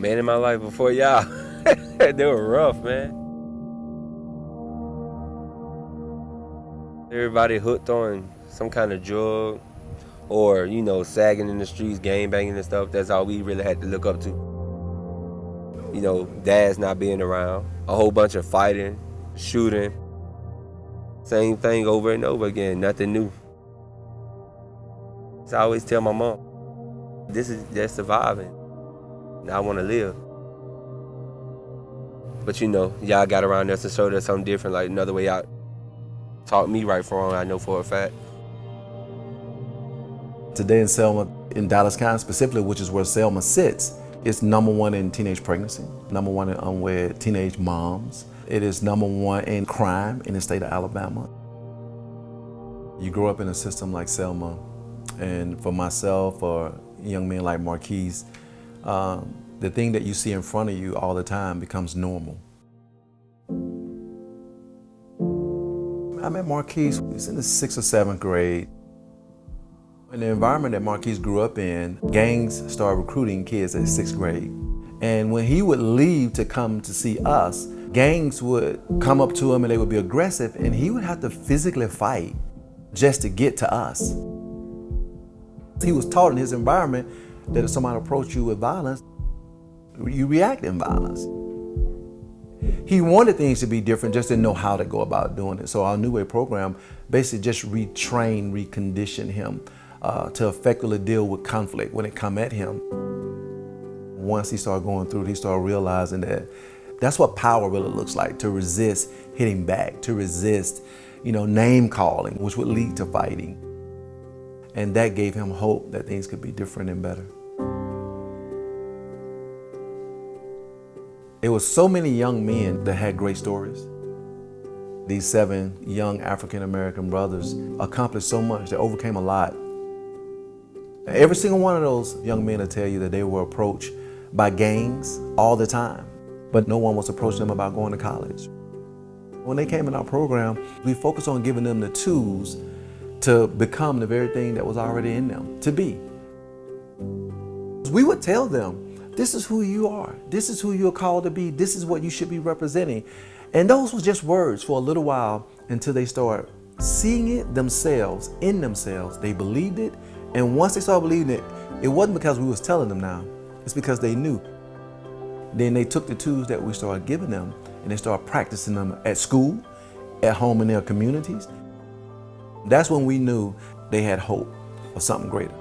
Man in my life before y'all. They were rough, man. Everybody hooked on some kind of drug or, sagging in the streets, gang banging and stuff. That's all we really had to look up to. Dads not being around. A whole bunch of fighting, shooting. Same thing over and over again, nothing new. So I always tell my mom, they're surviving. I want to live. But y'all got around us and showed us something different, like another way out. Taught me right from wrong, I know for a fact. Today in Selma, in Dallas County specifically, which is where Selma sits, it's #1 in teenage pregnancy, #1 in unwed teenage moms. It is #1 in crime in the state of Alabama. You grow up in a system like Selma, and for myself or young men like Marquise, the thing that you see in front of you all the time becomes normal. I met Marquise, he was in the 6th or 7th grade. In the environment that Marquise grew up in, gangs started recruiting kids at 6th grade. And when he would leave to come to see us, gangs would come up to him and they would be aggressive, and he would have to physically fight just to get to us. He was taught in his environment that if somebody approached you with violence, you react in violence. He wanted things to be different, just didn't know how to go about doing it. So our New Way program basically just reconditioned him to effectively deal with conflict when it come at him. Once he started going through it, he started realizing that that's what power really looks like, to resist hitting back, to resist, name calling, which would lead to fighting. And that gave him hope that things could be different and better. It was so many young men that had great stories. These 7 young African-American brothers accomplished so much, they overcame a lot. Every single one of those young men will tell you that they were approached by gangs all the time, but no one was approaching them about going to college. When they came in our program, we focused on giving them the tools to become the very thing that was already in them, to be. We would tell them, this is who you are. This is who you're called to be. This is what you should be representing. And those were just words for a little while until they start seeing it themselves, in themselves. They believed it. And once they started believing it, it wasn't because we was telling them now. It's because they knew. Then they took the tools that we started giving them and they started practicing them at school, at home in their communities. That's when we knew they had hope of something greater.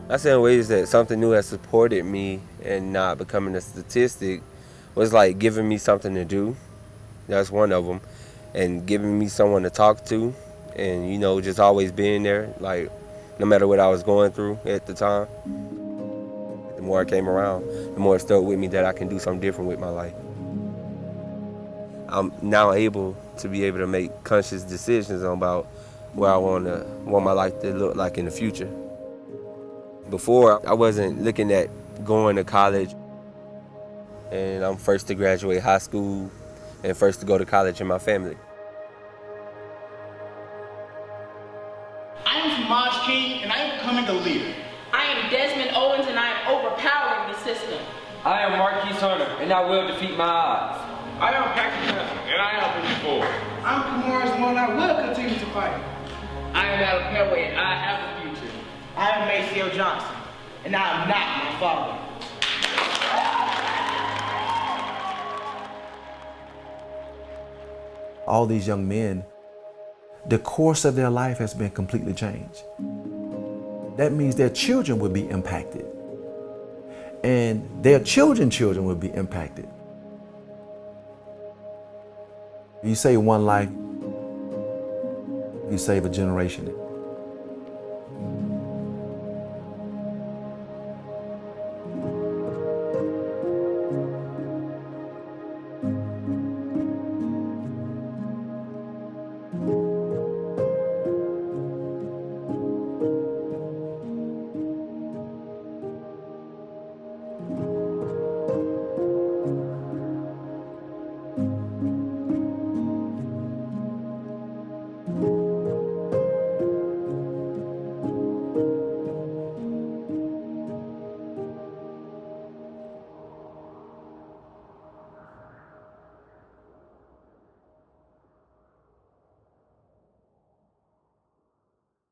I say in ways that something new has supported me and not becoming a statistic was like giving me something to do. That's one of them. And giving me someone to talk to and, just always being there, like no matter what I was going through at the time. The more I came around, the more it stuck with me that I can do something different with my life. I'm now able to make conscious decisions about where I want my life to look like in the future. Before, I wasn't looking at going to college, and I'm first to graduate high school and first to go to college in my family. I am Samaj King, and I am becoming a leader. I am Desmond Owens, and I am overpowering the system. I am Marquise Hunter, and I will defeat my odds. I am Patrick Johnson, and I am moving forward. I'm Kamara's one, I will continue to fight. I am Adam Petway, and I have a future. I am Maceo Johnson, and I am not my father. All these young men, the course of their life has been completely changed. That means their children will be impacted. And their children will be impacted. You save one life, you save a generation.